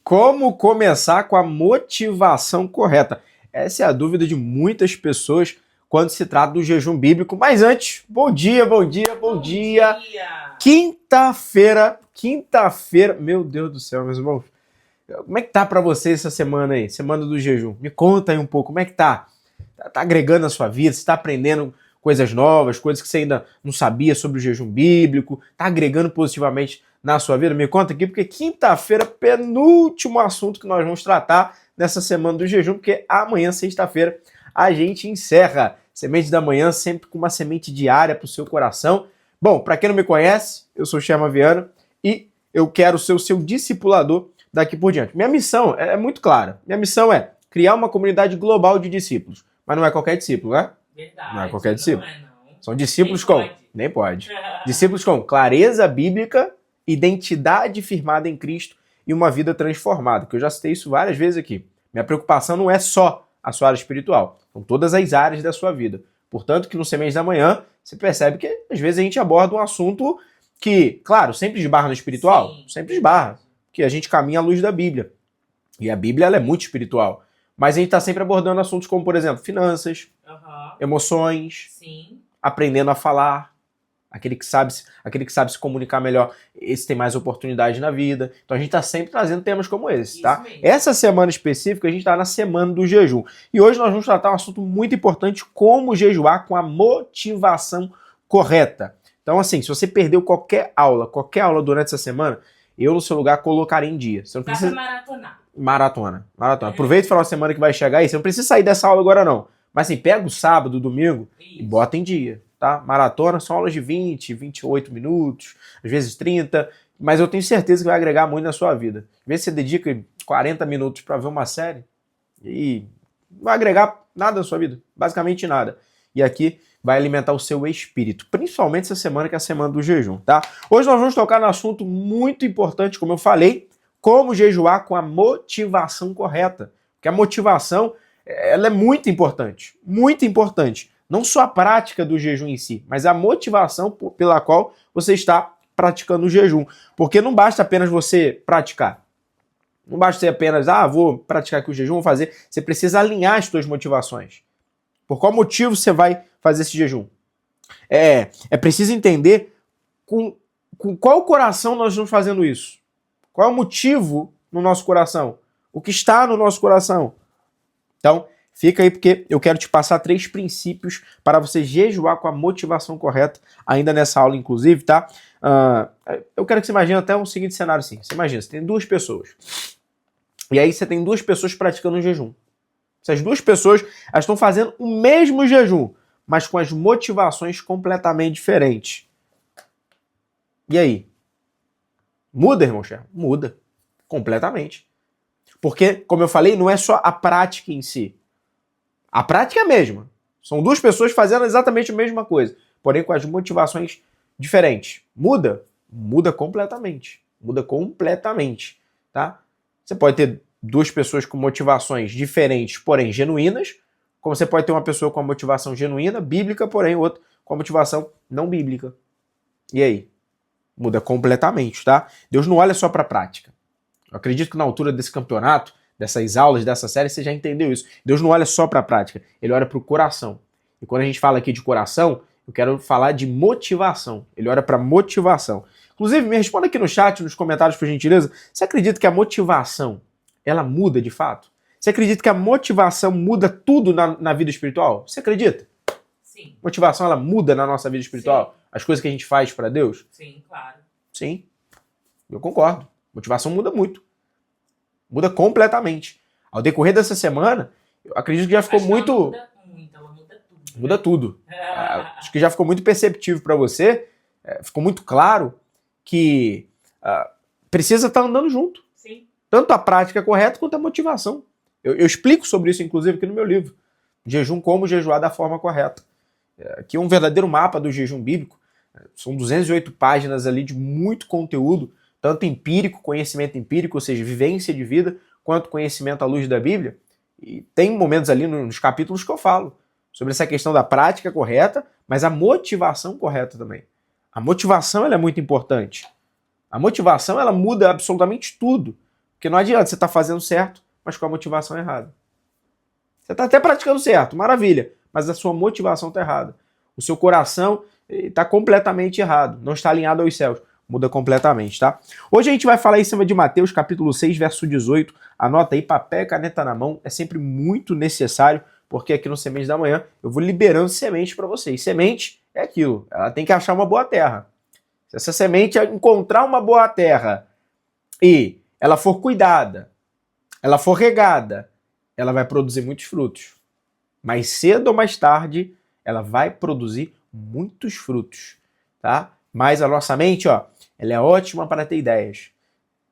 Como começar com a motivação correta? Essa é a dúvida de muitas pessoas quando se trata do jejum bíblico. Mas antes, bom dia. Quinta-feira, meu Deus do céu, meus irmãos. Como é que tá pra você essa semana aí? Semana do jejum. Me conta aí um pouco, como é que tá? Tá agregando a sua vida? Você tá aprendendo coisas novas, coisas que você ainda não sabia sobre o jejum bíblico? Tá agregando positivamente na sua vida? Me conta aqui, porque quinta-feira, penúltimo assunto que nós vamos tratar nessa semana do jejum, porque amanhã, sexta-feira, a gente encerra. Semente da manhã, sempre com uma semente diária para o seu coração. Bom, para quem não me conhece, eu sou o Sherman Viana e eu quero ser o seu discipulador daqui por diante. Minha missão é muito clara. Minha missão é criar uma comunidade global de discípulos. Mas não é qualquer discípulo, né? Verdade. Não é qualquer discípulo. Não. São discípulos Nem pode. Nem Discípulos com clareza bíblica, identidade firmada em Cristo e uma vida transformada, que eu já citei isso várias vezes aqui. Minha preocupação não é só a sua área espiritual, são todas as áreas da sua vida. Portanto, que no Sementes da Manhã, você percebe que às vezes a gente aborda um assunto que, claro, sempre esbarra no espiritual, Sim. sempre esbarra, que a gente caminha à luz da Bíblia. E a Bíblia ela é muito espiritual. Mas a gente está sempre abordando assuntos como, por exemplo, finanças, emoções, Sim. aprendendo a falar. Aquele que sabe se comunicar melhor, esse tem mais oportunidade na vida. Então a gente está sempre trazendo temas como esse, tá? Isso mesmo. Essa semana específica a gente está na semana do jejum. E hoje nós vamos tratar um assunto muito importante, como jejuar com a motivação correta. Então assim, se você perdeu qualquer aula durante essa semana, eu no seu lugar colocaria em dia. Você não Dá precisa... pra maratonar. Maratona. Aproveita o final de semana que vai chegar aí. Você não precisa sair dessa aula agora não. Mas assim, pega o sábado, o domingo e bota em dia. Tá? Maratona são aulas de 20, 28 minutos, às vezes 30, mas eu tenho certeza que vai agregar muito na sua vida. Às vezes você dedica 40 minutos para ver uma série e não vai agregar nada na sua vida, basicamente nada. E aqui vai alimentar o seu espírito, principalmente essa semana que é a semana do jejum, tá? Hoje nós vamos tocar num assunto muito importante, como eu falei, como jejuar com a motivação correta. Porque a motivação, ela é muito importante, muito importante. Não só a prática do jejum em si, mas a motivação pela qual você está praticando o jejum. Porque não basta apenas você praticar. Não basta ser apenas, vou praticar aqui o jejum, vou fazer. Você precisa alinhar as suas motivações. Por qual motivo você vai fazer esse jejum? É preciso entender com qual coração nós estamos fazendo isso. Qual é o motivo no nosso coração? O que está no nosso coração? Então, fica aí porque eu quero te passar 3 princípios para você jejuar com a motivação correta, ainda nessa aula, inclusive, tá? Eu quero que você imagine até um seguinte cenário assim. Você imagina, você tem 2 pessoas. E aí você tem 2 pessoas praticando um jejum. Essas 2 pessoas, elas estão fazendo o mesmo jejum, mas com as motivações completamente diferentes. E aí? Muda, irmão Cher? Muda. Completamente. Porque, como eu falei, não é só a prática em si. A prática é a mesma. São 2 pessoas fazendo exatamente a mesma coisa, porém com as motivações diferentes. Muda? Muda completamente. Muda completamente, tá? Você pode ter 2 pessoas com motivações diferentes, porém genuínas, como você pode ter uma pessoa com a motivação genuína, bíblica, porém outra com a motivação não bíblica. E aí? Muda completamente, tá? Deus não olha só para a prática. Eu acredito que na altura desse campeonato, dessas aulas, dessa série, você já entendeu isso. Deus não olha só para a prática, ele olha para o coração. E quando a gente fala aqui de coração, eu quero falar de motivação. Ele olha para motivação. Inclusive, me responda aqui no chat, nos comentários, por gentileza, você acredita que a motivação, ela muda de fato? Você acredita que a motivação muda tudo na vida espiritual? Você acredita? Sim. Motivação, ela muda na nossa vida espiritual? Sim. As coisas que a gente faz para Deus? Sim, claro. Sim, eu concordo. Motivação muda muito. Muda completamente. Ao decorrer dessa semana, eu acredito que já ficou muito... Ela muda muito, ela muda tudo. Muda tudo. Acho que já ficou muito perceptível para você, ficou muito claro que precisa estar andando junto. Sim. Tanto a prática correta quanto a motivação. Eu explico sobre isso, inclusive, aqui no meu livro. Jejum, como jejuar da forma correta. Aqui é um verdadeiro mapa do jejum bíblico. São 208 páginas ali de muito conteúdo, tanto empírico, conhecimento empírico, ou seja, vivência de vida, quanto conhecimento à luz da Bíblia. E tem momentos ali nos capítulos que eu falo sobre essa questão da prática correta, mas a motivação correta também. A motivação ela é muito importante. A motivação ela muda absolutamente tudo. Porque não adianta você estar fazendo certo, mas com a motivação errada. Você está até praticando certo, maravilha, mas a sua motivação está errada. O seu coração está completamente errado, não está alinhado aos céus. Muda completamente, tá? Hoje a gente vai falar em cima de Mateus, capítulo 6, verso 18. Anota aí, papel e caneta na mão, é sempre muito necessário, porque aqui no Semente da Manhã eu vou liberando semente para vocês. Semente é aquilo, ela tem que achar uma boa terra. Se essa semente encontrar uma boa terra e ela for cuidada, ela for regada, ela vai produzir muitos frutos. Mais cedo ou mais tarde, ela vai produzir muitos frutos, tá? Mas a nossa mente, ó, ela é ótima para ter ideias.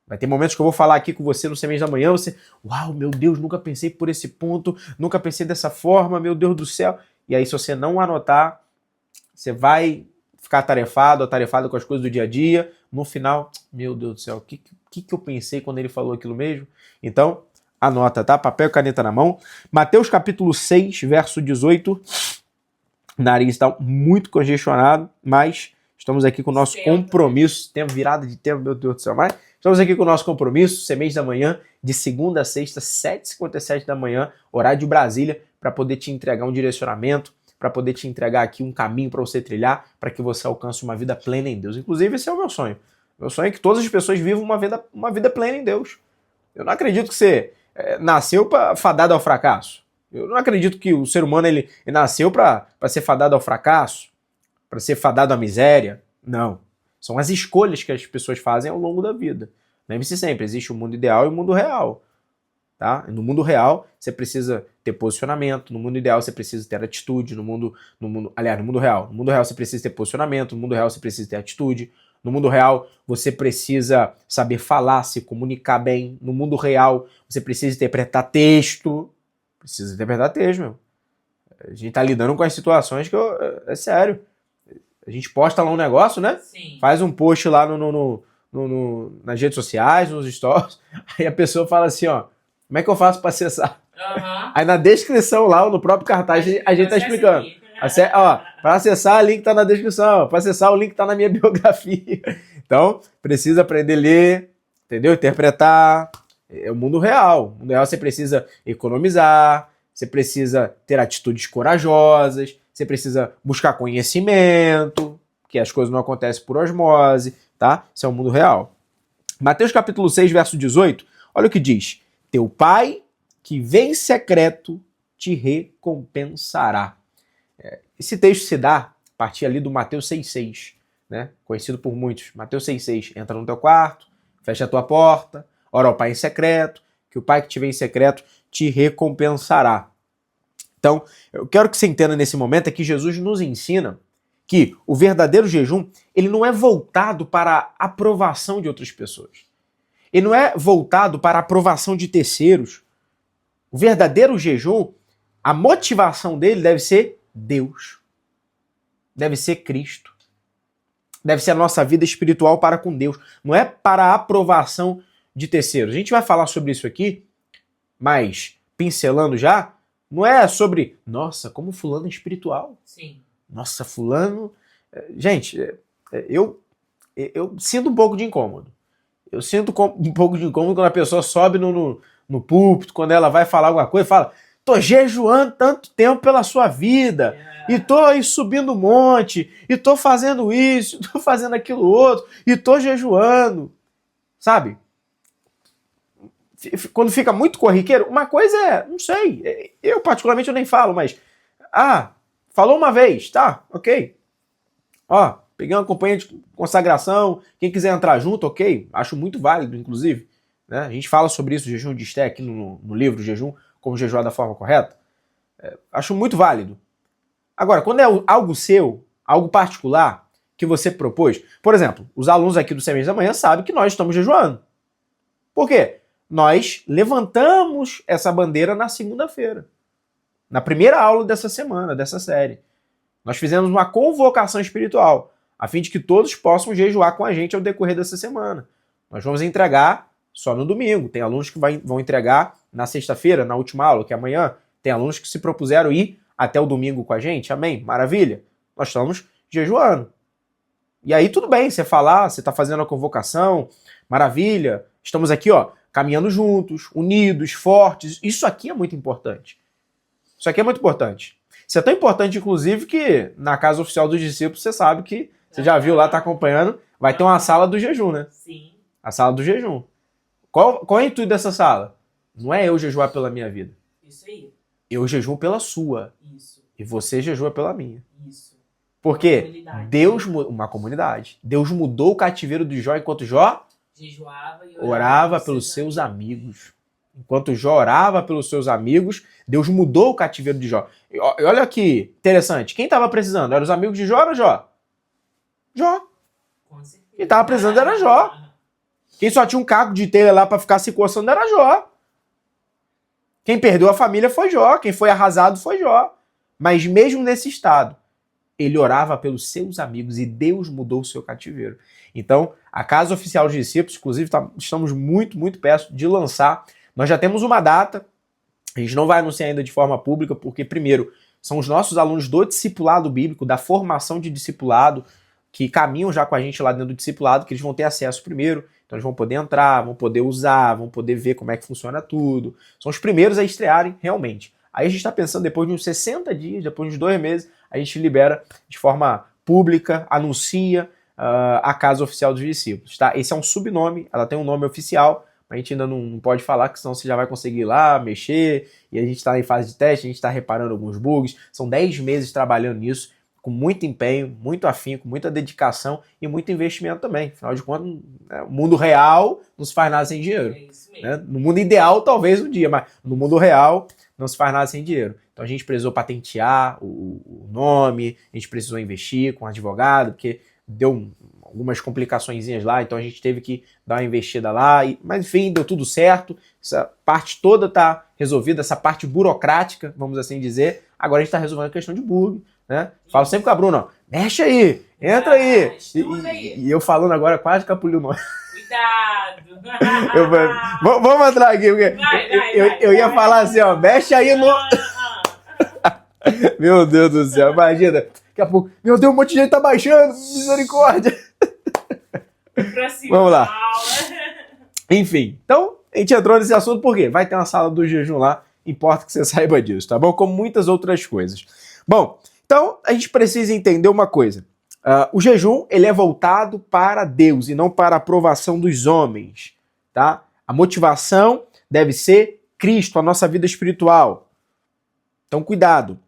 Vai ter momentos que eu vou falar aqui com você no Semente da Manhã, você, uau, meu Deus, nunca pensei por esse ponto, nunca pensei dessa forma, meu Deus do céu. E aí, se você não anotar, você vai ficar atarefado com as coisas do dia a dia. No final, meu Deus do céu, o que eu pensei quando ele falou aquilo mesmo? Então, anota, tá? Papel e caneta na mão. Mateus capítulo 6, verso 18. O nariz está muito congestionado, mas estamos aqui com o nosso compromisso. Tempo, virada de tempo, meu Deus do céu. Mas estamos aqui com o nosso compromisso, Semente da Manhã, de segunda a sexta, 7h57 da manhã, horário de Brasília, para poder te entregar um direcionamento, para poder te entregar aqui um caminho para você trilhar, para que você alcance uma vida plena em Deus. Inclusive, esse é o meu sonho. Meu sonho é que todas as pessoas vivam uma vida plena em Deus. Eu não acredito que você nasceu fadado ao fracasso. Eu não acredito que o ser humano ele nasceu para ser fadado ao fracasso, para ser fadado à miséria. Não. São as escolhas que as pessoas fazem ao longo da vida. Lembre-se sempre, existe o mundo ideal e o mundo real. Tá? No mundo real, você precisa ter posicionamento. No mundo ideal, você precisa ter atitude. No mundo real. No mundo real, você precisa ter posicionamento. No mundo real, você precisa ter atitude. No mundo real, você precisa saber falar, se comunicar bem. No mundo real, você precisa interpretar texto. Precisa interpretar texto, meu. A gente tá lidando com as situações que é sério. A gente posta lá um negócio, né? Sim. Faz um post lá nas redes sociais, nos stories. Aí a pessoa fala assim, ó, como é que eu faço para acessar? Uhum. Aí na descrição lá, no próprio cartaz, a gente tá explicando. Para acessar, o link tá na descrição. Para acessar, o link tá na minha biografia. Então, precisa aprender a ler, entendeu? Interpretar. É o mundo real. No mundo real você precisa economizar, você precisa ter atitudes corajosas, você precisa buscar conhecimento, que as coisas não acontecem por osmose, tá? Isso é o mundo real. Mateus capítulo 6, verso 18, olha o que diz. Teu pai que vem em secreto te recompensará. Esse texto se dá a partir ali do Mateus 6,6, né? Conhecido por muitos. Mateus 6,6. Entra no teu quarto, fecha a tua porta, ora ao pai em secreto, que o pai que te vê em secreto te recompensará. Então, eu quero que você entenda nesse momento é que Jesus nos ensina que o verdadeiro jejum, ele não é voltado para a aprovação de outras pessoas. Ele não é voltado para a aprovação de terceiros. O verdadeiro jejum, a motivação dele deve ser Deus. Deve ser Cristo. Deve ser a nossa vida espiritual para com Deus. Não é para a aprovação de terceiros. A gente vai falar sobre isso aqui, mas pincelando já, não é sobre, nossa, como fulano é espiritual. Sim. Nossa, fulano... Gente, eu sinto um pouco de incômodo. Eu sinto um pouco de incômodo quando a pessoa sobe no púlpito, quando ela vai falar alguma coisa e fala, tô jejuando tanto tempo pela sua vida, e tô aí subindo um monte, e tô fazendo isso, tô fazendo aquilo outro, e tô jejuando. Sabe? Quando fica muito corriqueiro, uma coisa não sei, eu particularmente eu nem falo, mas, falou uma vez, tá, ok. Ó, peguei uma companhia de consagração, quem quiser entrar junto, ok, acho muito válido, inclusive, né? A gente fala sobre isso, o jejum de Esté, aqui no livro Jejum, como jejuar da forma correta, acho muito válido. Agora, quando é algo seu, algo particular, que você propôs, por exemplo, os alunos aqui do Semente da Manhã sabem que nós estamos jejuando. Por quê? Nós levantamos essa bandeira na segunda-feira, na primeira aula dessa semana, dessa série. Nós fizemos uma convocação espiritual, a fim de que todos possam jejuar com a gente ao decorrer dessa semana. Nós vamos entregar só no domingo. Tem alunos que vão entregar na sexta-feira, na última aula, que é amanhã. Tem alunos que se propuseram ir até o domingo com a gente. Amém? Maravilha. Nós estamos jejuando. E aí tudo bem, você falar, você está fazendo a convocação, maravilha. Estamos aqui, ó, caminhando juntos, unidos, fortes. Isso aqui é muito importante. Isso aqui é muito importante. Isso é tão importante, inclusive, que na casa oficial dos discípulos, você sabe que, você já viu lá, tá acompanhando, vai ter uma sala do jejum, né? Sim. A sala do jejum. Qual é o intuito dessa sala? Não é eu jejuar pela minha vida. Isso aí. Eu jejuo pela sua. Isso. E você jejua pela minha. Isso. Porque uma comunidade. Deus mudou o cativeiro de Jó enquanto Jó Jejuava e orava pelos seus amigos. Enquanto Jó orava pelos seus amigos, Deus mudou o cativeiro de Jó. E olha que interessante. Quem estava precisando? Eram os amigos de Jó ou era Jó? Jó. Com certeza. Quem estava precisando era Jó. Quem só tinha um caco de telha lá para ficar se coçando era Jó. Quem perdeu a família foi Jó. Quem foi arrasado foi Jó. Mas mesmo nesse estado, ele orava pelos seus amigos e Deus mudou o seu cativeiro. Então, a Casa Oficial dos Discípulos, inclusive, estamos muito, muito perto de lançar. Nós já temos uma data, a gente não vai anunciar ainda de forma pública, porque, primeiro, são os nossos alunos do discipulado bíblico, da formação de discipulado, que caminham já com a gente lá dentro do discipulado, que eles vão ter acesso primeiro. Então, eles vão poder entrar, vão poder usar, vão poder ver como é que funciona tudo. São os primeiros a estrearem realmente. Aí a gente está pensando, depois de uns 60 dias, depois de uns 2 meses, a gente libera de forma pública, anuncia a Casa Oficial dos Discípulos, tá? Esse é um subnome, ela tem um nome oficial, mas a gente ainda não pode falar, que senão você já vai conseguir ir lá, mexer, e a gente está em fase de teste, a gente está reparando alguns bugs. São 10 meses trabalhando nisso, com muito empenho, muito afinco, muita dedicação e muito investimento também. Afinal de contas, o mundo real não se faz nada sem dinheiro. É isso mesmo. Né? No mundo ideal, talvez um dia, mas no mundo real não se faz nada sem dinheiro. Então a gente precisou patentear o nome, a gente precisou investir com advogado, porque deu algumas complicaçõezinhas lá, então a gente teve que dar uma investida lá, mas enfim, deu tudo certo, essa parte toda está resolvida, essa parte burocrática, vamos assim dizer, agora a gente está resolvendo a questão de bug, né? Falo sempre com a Bruna, ó, mexe aí, entra aí. E eu falando agora quase capuliu o nome. Cuidado! Vamos entrar aqui, porque eu ia falar assim, ó, mexe aí no... Meu Deus do céu, imagina, daqui a pouco, meu Deus, um monte de gente tá baixando, misericórdia. Vamos lá. Enfim, então, a gente entrou nesse assunto porque vai ter uma sala do jejum lá, importa que você saiba disso, tá bom? Como muitas outras coisas. Bom, então, a gente precisa entender uma coisa. O jejum, ele é voltado para Deus e não para a aprovação dos homens, tá? A motivação deve ser Cristo, a nossa vida espiritual. Então, cuidado.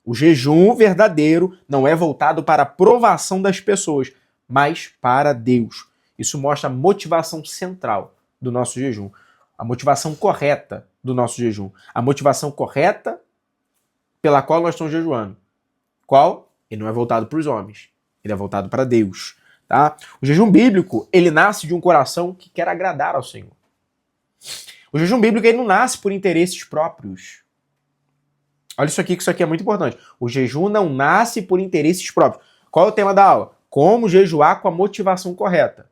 O jejum verdadeiro não é voltado para a aprovação das pessoas, mas para Deus. Isso mostra a motivação central do nosso jejum. A motivação correta do nosso jejum. A motivação correta pela qual nós estamos jejuando. Qual? Ele não é voltado para os homens. Ele é voltado para Deus. Tá? O jejum bíblico, ele nasce de um coração que quer agradar ao Senhor. O jejum bíblico, ele não nasce por interesses próprios. Olha isso aqui, que isso aqui é muito importante. O jejum não nasce por interesses próprios. Qual é o tema da aula? Como jejuar com a motivação correta.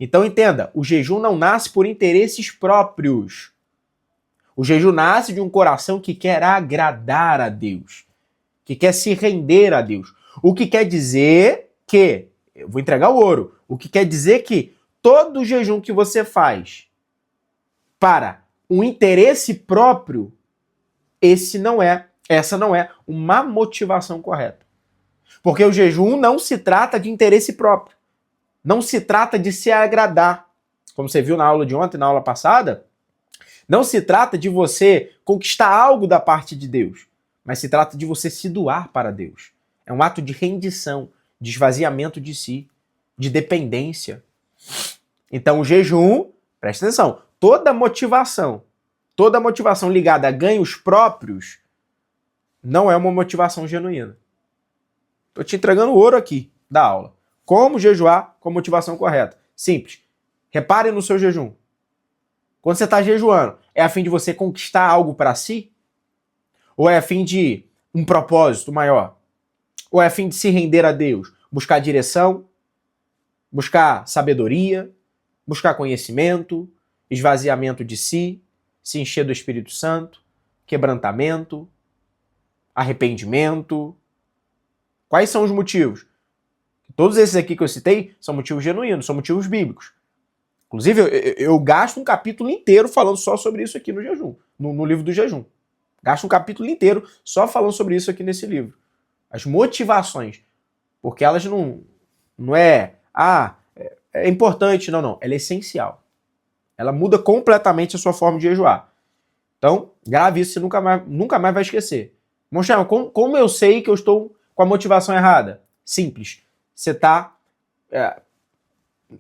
Então entenda, o jejum não nasce por interesses próprios. O jejum nasce de um coração que quer agradar a Deus, que quer se render a Deus. O que quer dizer que, eu vou entregar o ouro, o que quer dizer que todo jejum que você faz para um interesse próprio, essa não é uma motivação correta. Porque o jejum não se trata de interesse próprio. Não se trata de se agradar. Como você viu na aula de ontem, na aula passada, não se trata de você conquistar algo da parte de Deus, mas se trata de você se doar para Deus. É um ato de rendição, de esvaziamento de si, de dependência. Então o jejum, presta atenção, toda motivação ligada a ganhos próprios não é uma motivação genuína. Estou te entregando o ouro aqui da aula. Como jejuar com a motivação correta? Simples. Repare no seu jejum. Quando você está jejuando, é a fim de você conquistar algo para si? Ou é a fim de um propósito maior? Ou é a fim de se render a Deus? Buscar direção? Buscar sabedoria? Buscar conhecimento? Esvaziamento de si? Se encher do Espírito Santo? Quebrantamento? Arrependimento? Quais são os motivos? Todos esses aqui que eu citei são motivos genuínos, são motivos bíblicos. Inclusive, eu gasto um capítulo inteiro falando só sobre isso aqui no jejum, no livro do jejum. Gasto um capítulo inteiro só falando sobre isso aqui nesse livro. As motivações. Porque elas não é importante, não. Ela é essencial. Ela muda completamente a sua forma de jejuar. Então, grave isso, você nunca mais vai esquecer. Monchão, como eu sei que eu estou com a motivação errada? Simples. Você tá...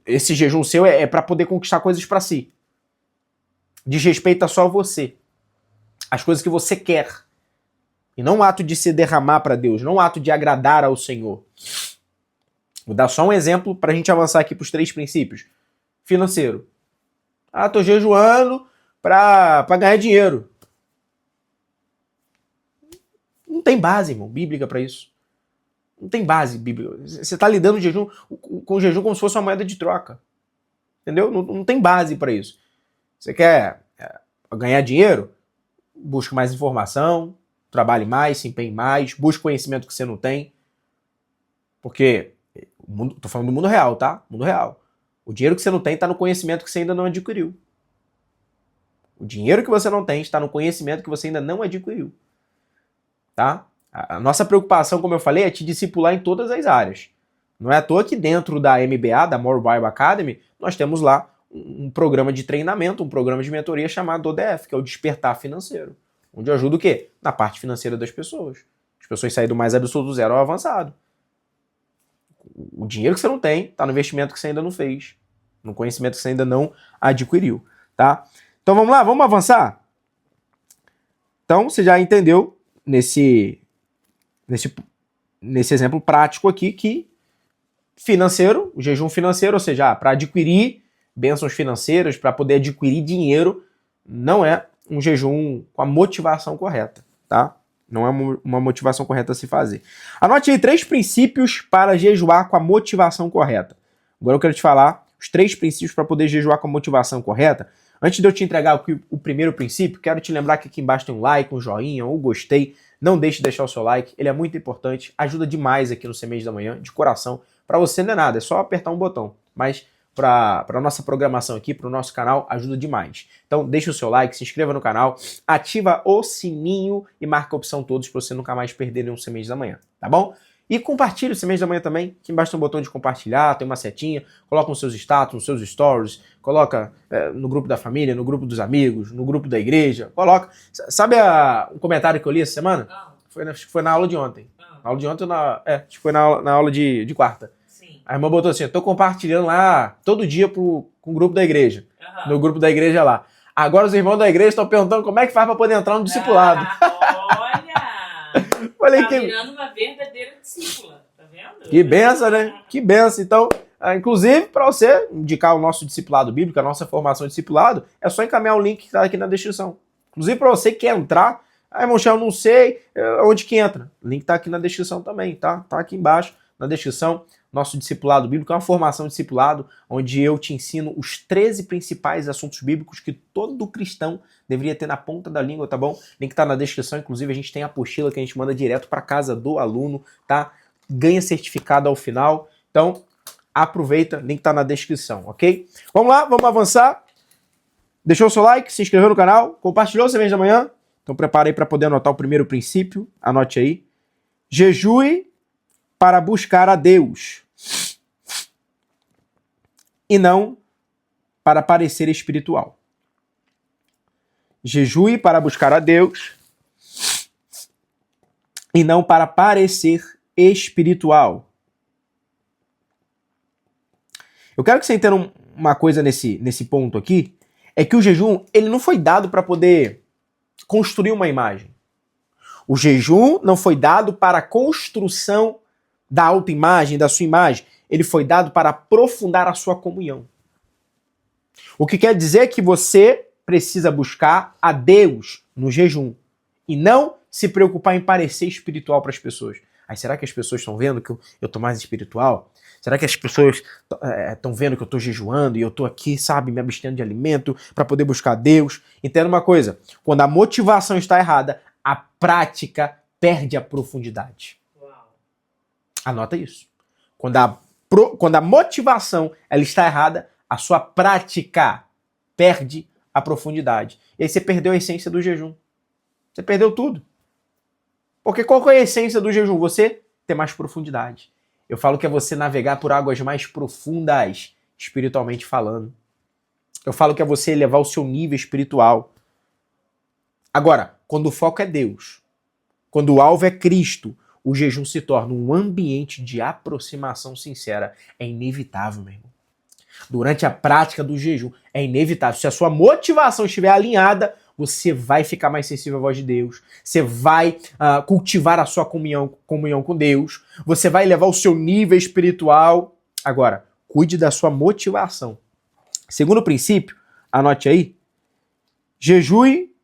esse jejum seu é para poder conquistar coisas para si. Diz respeito a só você. As coisas que você quer. E não o ato de se derramar para Deus, não o ato de agradar ao Senhor. Vou dar só um exemplo para a gente avançar aqui para os 3 princípios. Financeiro. Tô jejuando para ganhar dinheiro. Não tem base, irmão, bíblica para isso. Não tem base bíblica. Você está lidando com o jejum como se fosse uma moeda de troca. Entendeu? Não tem base para isso. Você quer ganhar dinheiro? Busque mais informação, trabalhe mais, se empenhe mais, busque conhecimento que você não tem. Porque, tô falando do mundo real, tá? Mundo real. O dinheiro que você não tem está no conhecimento que você ainda não adquiriu. O dinheiro que você não tem está no conhecimento que você ainda não adquiriu. Tá? A nossa preocupação, como eu falei, é te discipular em todas as áreas. Não é à toa que dentro da MBA, da More Bible Academy, nós temos lá um programa de treinamento, um programa de mentoria chamado ODF, que é o Despertar Financeiro. Onde eu ajudo o quê? Na parte financeira das pessoas. As pessoas saem do mais absoluto zero ao avançado. O dinheiro que você não tem está no investimento que você ainda não fez. No conhecimento que você ainda não adquiriu. Tá? Então vamos lá, vamos avançar? Então você já entendeu nesse exemplo prático aqui que financeiro, o jejum financeiro, ou seja, para adquirir bênçãos financeiras, para poder adquirir dinheiro, não é um jejum com a motivação correta, tá? Não é uma motivação correta a se fazer. Anote aí 3 princípios para jejuar com a motivação correta. Agora eu quero te falar os 3 princípios para poder jejuar com a motivação correta. Antes de eu te entregar o primeiro princípio, quero te lembrar que aqui embaixo tem um like, um joinha, um gostei. Não deixe de deixar o seu like, ele é muito importante, ajuda demais aqui no Sementes da Manhã, de coração. Para você não é nada, é só apertar um botão. Mas para a nossa programação aqui, para o nosso canal, ajuda demais. Então deixa o seu like, se inscreva no canal, ativa o sininho e marca a opção todos para você nunca mais perder nenhum Sementes da Manhã, tá bom? E compartilhe o Sementes da Manhã também. Aqui embaixo tem um botão de compartilhar, tem uma setinha. Coloca nos seus status, nos seus stories. Coloca no grupo da família, no grupo dos amigos, no grupo da igreja. Coloca. Sabe um comentário que eu li essa semana? Acho que foi na aula de ontem. Na aula de ontem, acho que foi na aula de quarta. Sim. A irmã botou assim, eu tô compartilhando lá todo dia com o grupo da igreja. No grupo da igreja lá. Agora os irmãos da igreja estão perguntando como é que faz para poder entrar no discipulado. Olha! Falei tá virando uma verdadeira discípula, tá vendo? Que benção, né? Que benção. Então, inclusive, para você indicar o nosso discipulado bíblico, a nossa formação de discipulado, é só encaminhar o link que está aqui na descrição. Inclusive, para você que quer entrar, irmão, eu não sei onde que entra. O link está aqui na descrição também, tá? Tá aqui embaixo, na descrição. Nosso discipulado bíblico é uma formação de discipulado onde eu te ensino os 13 principais assuntos bíblicos que todo cristão deveria ter na ponta da língua, tá bom? Link tá na descrição, inclusive a gente tem a apostila que a gente manda direto para casa do aluno, tá? Ganha certificado ao final. Então, aproveita, link tá na descrição, ok? Vamos lá, vamos avançar. Deixou o seu like, se inscreveu no canal, compartilhou o Sementes da Manhã? Então prepara aí para poder anotar o primeiro princípio, anote aí. Jejue para buscar a Deus e não para parecer espiritual. Jejue para buscar a Deus e não para parecer espiritual. Eu quero que você entenda uma coisa nesse ponto aqui, é que o jejum ele não foi dado para poder construir uma imagem. O jejum não foi dado para a construção da autoimagem, da sua imagem, ele foi dado para aprofundar a sua comunhão. O que quer dizer que você precisa buscar a Deus no jejum e não se preocupar em parecer espiritual para as pessoas. Aí será que as pessoas estão vendo que eu estou mais espiritual? Será que as pessoas estão vendo que eu estou jejuando e eu estou aqui, sabe, me abstendo de alimento para poder buscar Deus? Entenda uma coisa, quando a motivação está errada, a prática perde a profundidade. Anota isso. Quando a motivação ela está errada, a sua prática perde a profundidade. E aí você perdeu a essência do jejum. Você perdeu tudo. Porque qual que é a essência do jejum? Você ter mais profundidade. Eu falo que é você navegar por águas mais profundas, espiritualmente falando. Eu falo que é você elevar o seu nível espiritual. Agora, quando o foco é Deus, quando o alvo é Cristo, o jejum se torna um ambiente de aproximação sincera. É inevitável, meu irmão. Durante a prática do jejum, é inevitável. Se a sua motivação estiver alinhada, você vai ficar mais sensível à voz de Deus. Você vai cultivar a sua comunhão com Deus. Você vai elevar o seu nível espiritual. Agora, cuide da sua motivação. Segundo princípio, anote aí, jejue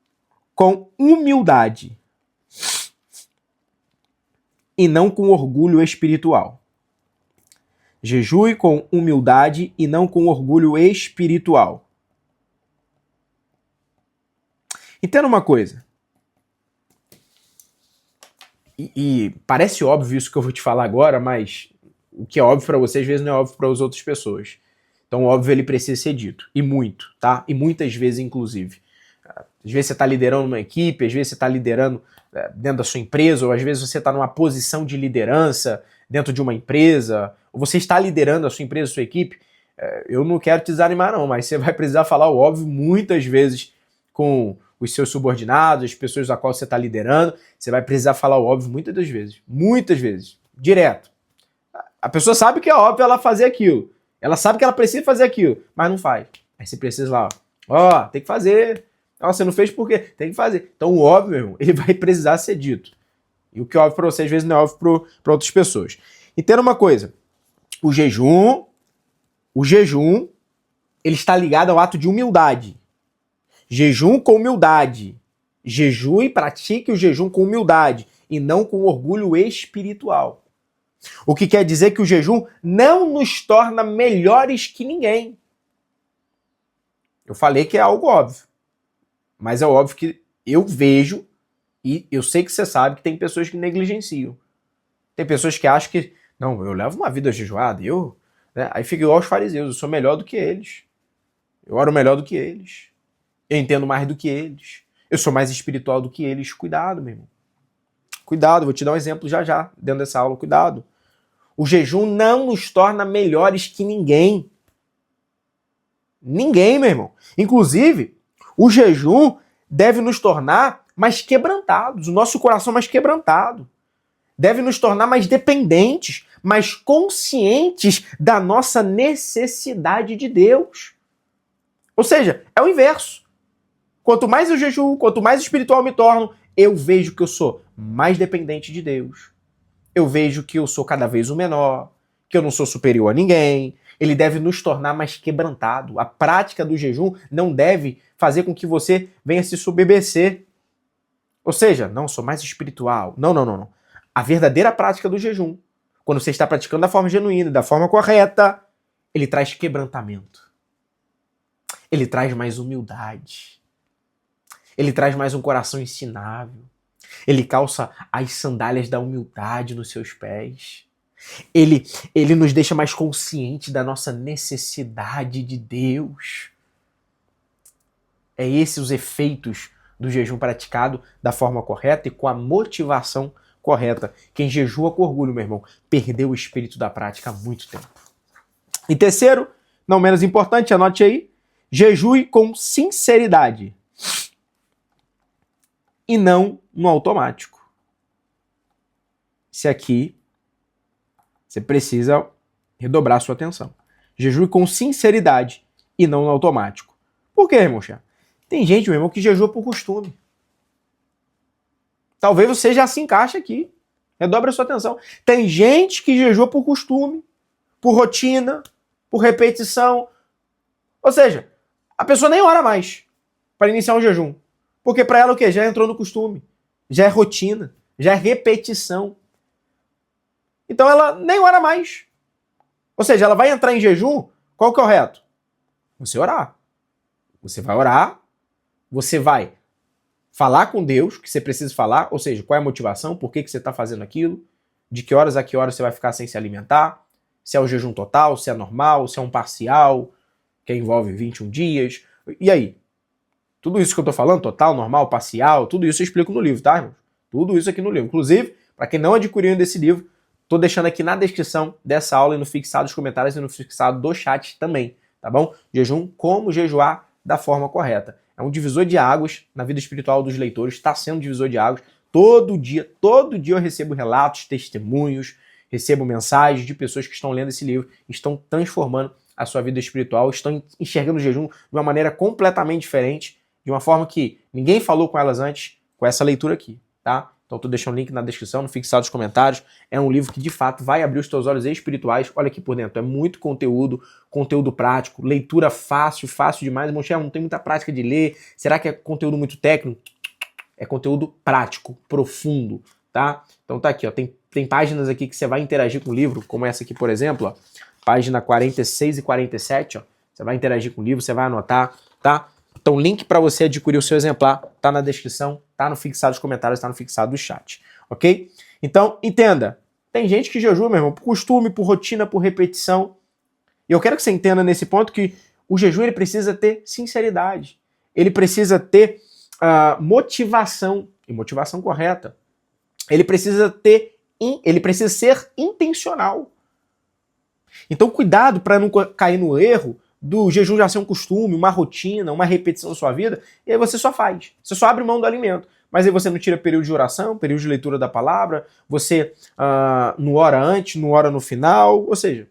com humildade e não com orgulho espiritual. Jejue com humildade e não com orgulho espiritual. Entenda uma coisa. E parece óbvio isso que eu vou te falar agora, mas o que é óbvio para você, às vezes não é óbvio para as outras pessoas. Então, óbvio, ele precisa ser dito. E muito, tá? E muitas vezes, inclusive. Às vezes você está liderando uma equipe, às vezes você está liderando dentro da sua empresa, ou às vezes você está numa posição de liderança dentro de uma empresa, ou você está liderando a sua empresa, a sua equipe. Eu não quero te desanimar não, mas você vai precisar falar o óbvio muitas vezes com os seus subordinados, as pessoas a qual você está liderando. Você vai precisar falar o óbvio muitas vezes, direto. A pessoa sabe que é óbvio ela fazer aquilo, ela sabe que ela precisa fazer aquilo, mas não faz. Aí você precisa lá, ó, tem que fazer. Você não fez por quê? Tem que fazer. Então o óbvio, meu irmão, ele vai precisar ser dito. E o que é óbvio para você, às vezes, não é óbvio para outras pessoas. Entenda uma coisa. O jejum, ele está ligado ao ato de humildade. Jejum com humildade. Jejue e pratique o jejum com humildade e não com orgulho espiritual. O que quer dizer que o jejum não nos torna melhores que ninguém. Eu falei que é algo óbvio. Mas é óbvio que eu vejo, e eu sei que você sabe que tem pessoas que negligenciam. Tem pessoas que acham que, não, eu levo uma vida jejuada, aí fica igual aos fariseus, eu sou melhor do que eles. Eu oro melhor do que eles. Eu entendo mais do que eles. Eu sou mais espiritual do que eles. Cuidado, meu irmão. Cuidado, vou te dar um exemplo já, dentro dessa aula, cuidado. O jejum não nos torna melhores que ninguém. Ninguém, meu irmão. Inclusive, o jejum deve nos tornar mais quebrantados, o nosso coração mais quebrantado. Deve nos tornar mais dependentes, mais conscientes da nossa necessidade de Deus. Ou seja, é o inverso. Quanto mais eu jejuo, quanto mais espiritual me torno, eu vejo que eu sou mais dependente de Deus. Eu vejo que eu sou cada vez o menor, que eu não sou superior a ninguém. Ele deve nos tornar mais quebrantado. A prática do jejum não deve fazer com que você venha se submeter. Ou seja, não, sou mais espiritual. Não. A verdadeira prática do jejum, quando você está praticando da forma genuína, da forma correta, ele traz quebrantamento. Ele traz mais humildade. Ele traz mais um coração ensinável. Ele calça as sandálias da humildade nos seus pés. Ele nos deixa mais conscientes da nossa necessidade de Deus. É esses os efeitos do jejum praticado da forma correta e com a motivação correta. Quem jejua com orgulho, meu irmão, perdeu o espírito da prática há muito tempo. E terceiro, não menos importante, anote aí, jejue com sinceridade e não no automático. Esse aqui você precisa redobrar sua atenção. Jejue com sinceridade e não no automático. Por quê, irmão? Tem gente, meu irmão, que jejua por costume. Talvez você já se encaixe aqui. Redobre a sua atenção. Tem gente que jejua por costume, por rotina, por repetição. Ou seja, a pessoa nem ora mais para iniciar um jejum. Porque para ela o quê? Já entrou no costume. Já é rotina. Já é repetição. Então ela nem ora mais. Ou seja, ela vai entrar em jejum, qual que é o reto? Você orar. Você vai orar, você vai falar com Deus o que você precisa falar, ou seja, qual é a motivação, por que você está fazendo aquilo, de que horas a que horas você vai ficar sem se alimentar, se é o jejum total, se é normal, se é um parcial, que envolve 21 dias. E aí? Tudo isso que eu tô falando, total, normal, parcial, tudo isso eu explico no livro, tá, irmãos? Tudo isso aqui no livro. Inclusive, para quem não adquiriu ainda esse livro, tô deixando aqui na descrição dessa aula e no fixado dos comentários e no fixado do chat também, tá bom? Jejum, como jejuar da forma correta. É um divisor de águas na vida espiritual dos leitores, está sendo divisor de águas. Todo dia eu recebo relatos, testemunhos, recebo mensagens de pessoas que estão lendo esse livro, estão transformando a sua vida espiritual, estão enxergando o jejum de uma maneira completamente diferente, de uma forma que ninguém falou com elas antes, com essa leitura aqui, tá? Então tô deixando o link na descrição, no fixado dos comentários. É um livro que de fato vai abrir os teus olhos espirituais. Olha aqui por dentro, é muito conteúdo, conteúdo prático, leitura fácil demais. Irmão, não tem muita prática de ler. Será que é conteúdo muito técnico? É conteúdo prático, profundo, tá? Então tá aqui, ó, tem páginas aqui que você vai interagir com o livro, como essa aqui, por exemplo, ó, página 46 e 47, ó. Você vai interagir com o livro, você vai anotar, tá? Então, o link para você adquirir o seu exemplar tá na descrição, tá no fixado dos comentários, tá no fixado do chat, ok? Então, entenda, tem gente que jejua, meu irmão, por costume, por rotina, por repetição. E eu quero que você entenda nesse ponto que o jejum ele precisa ter sinceridade. Ele precisa ter motivação, e motivação correta. Ele precisa ser intencional. Então, cuidado para não cair no erro do jejum já ser um costume, uma rotina, uma repetição da sua vida, e aí você só faz. Você só abre mão do alimento. Mas aí você não tira período de oração, período de leitura da palavra, você não ora antes, não ora no final, ou seja,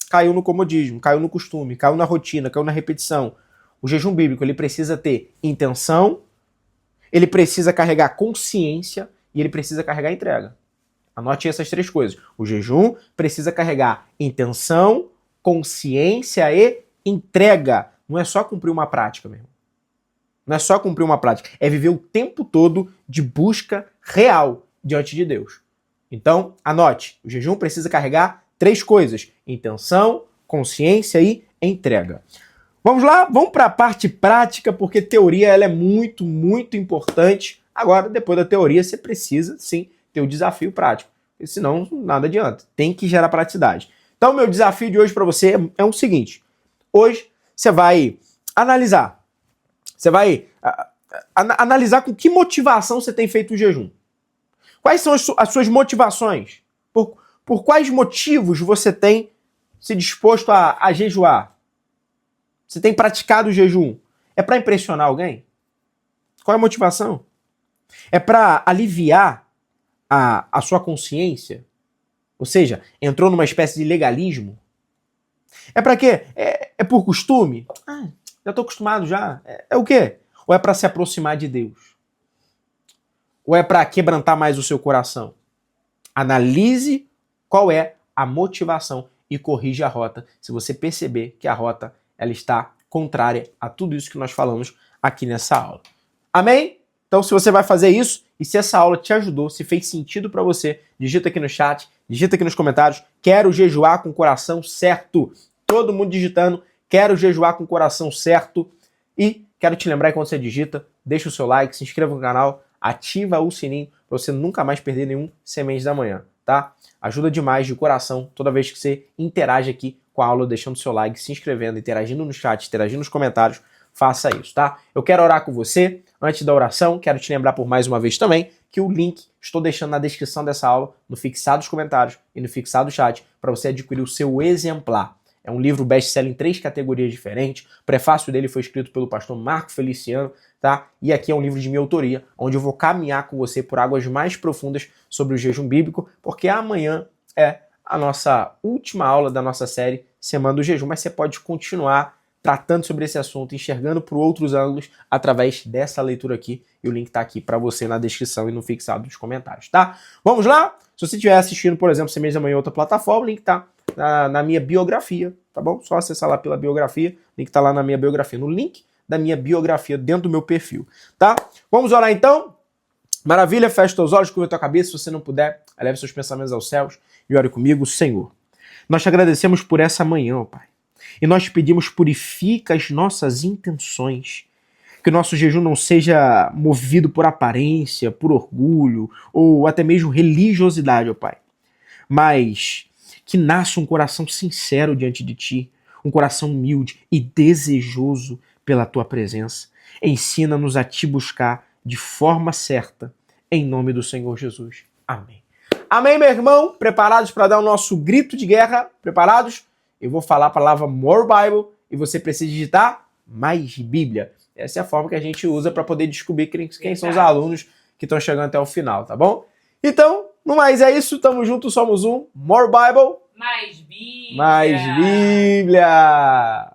caiu no comodismo, caiu no costume, caiu na rotina, caiu na repetição. O jejum bíblico ele precisa ter intenção, ele precisa carregar consciência e ele precisa carregar entrega. Anote essas três coisas. O jejum precisa carregar intenção, consciência e entrega. Não é só cumprir uma prática, meu irmão. Não é só cumprir uma prática. É viver o tempo todo de busca real diante de Deus. Então, anote. O jejum precisa carregar três coisas. Intenção, consciência e entrega. Vamos lá? Vamos para a parte prática, porque teoria ela é muito, muito importante. Agora, depois da teoria, você precisa, sim, ter o desafio prático. Porque senão, nada adianta. Tem que gerar praticidade. Então, meu desafio de hoje para você é o seguinte. Hoje, você vai analisar. Você vai analisar com que motivação você tem feito o jejum. Quais são as suas motivações? Por quais motivos você tem se disposto a jejuar? Você tem praticado o jejum? É para impressionar alguém? Qual é a motivação? É para aliviar a sua consciência? Ou seja, entrou numa espécie de legalismo? É para quê? É por costume? Já estou acostumado já. É o quê? Ou é para se aproximar de Deus? Ou é para quebrantar mais o seu coração? Analise qual é a motivação e corrija a rota se você perceber que a rota ela está contrária a tudo isso que nós falamos aqui nessa aula. Amém? Então, se você vai fazer isso e se essa aula te ajudou, se fez sentido para você, digita aqui no chat, digita aqui nos comentários, quero jejuar com o coração certo. Todo mundo digitando, quero jejuar com o coração certo. E quero te lembrar que quando você digita, deixa o seu like, se inscreva no canal, ativa o sininho para você nunca mais perder nenhum Semente da Manhã, tá? Ajuda demais de coração toda vez que você interage aqui com a aula, deixando o seu like, se inscrevendo, interagindo no chat, interagindo nos comentários. Faça isso, tá? Eu quero orar com você. Antes da oração, quero te lembrar por mais uma vez também que o link estou deixando na descrição dessa aula, no fixado dos comentários e no fixado do chat, para você adquirir o seu exemplar. É um livro best-seller em 3 categorias diferentes. O prefácio dele foi escrito pelo pastor Marco Feliciano, tá? E aqui é um livro de minha autoria, onde eu vou caminhar com você por águas mais profundas sobre o jejum bíblico, porque amanhã é a nossa última aula da nossa série Semana do Jejum, mas você pode continuar tratando sobre esse assunto, enxergando por outros ângulos através dessa leitura aqui. E o link tá aqui para você na descrição e no fixado dos comentários, tá? Vamos lá? Se você estiver assistindo, por exemplo, Semente da Manhã em outra plataforma, o link tá na minha biografia, tá bom? Só acessar lá pela biografia, o link tá lá na minha biografia, no link da minha biografia, dentro do meu perfil, tá? Vamos orar então? Maravilha, feche teus olhos, curva tua cabeça, se você não puder, eleve seus pensamentos aos céus e ore comigo, Senhor. Nós te agradecemos por essa manhã, ó Pai. E nós te pedimos, purifica as nossas intenções. Que o nosso jejum não seja movido por aparência, por orgulho, ou até mesmo religiosidade, ó Pai. Mas que nasça um coração sincero diante de Ti. um coração humilde e desejoso pela tua presença. Ensina-nos a te buscar de forma certa, em nome do Senhor Jesus. Amém. Amém, meu irmão? Preparados para dar o nosso grito de guerra? Preparados? Eu vou falar a palavra More Bible e você precisa digitar mais Bíblia. Essa é a forma que a gente usa para poder descobrir quem são os alunos que estão chegando até o final, tá bom? Então, no mais é isso. Tamo junto, somos um. More Bible. Mais Bíblia. Mais Bíblia.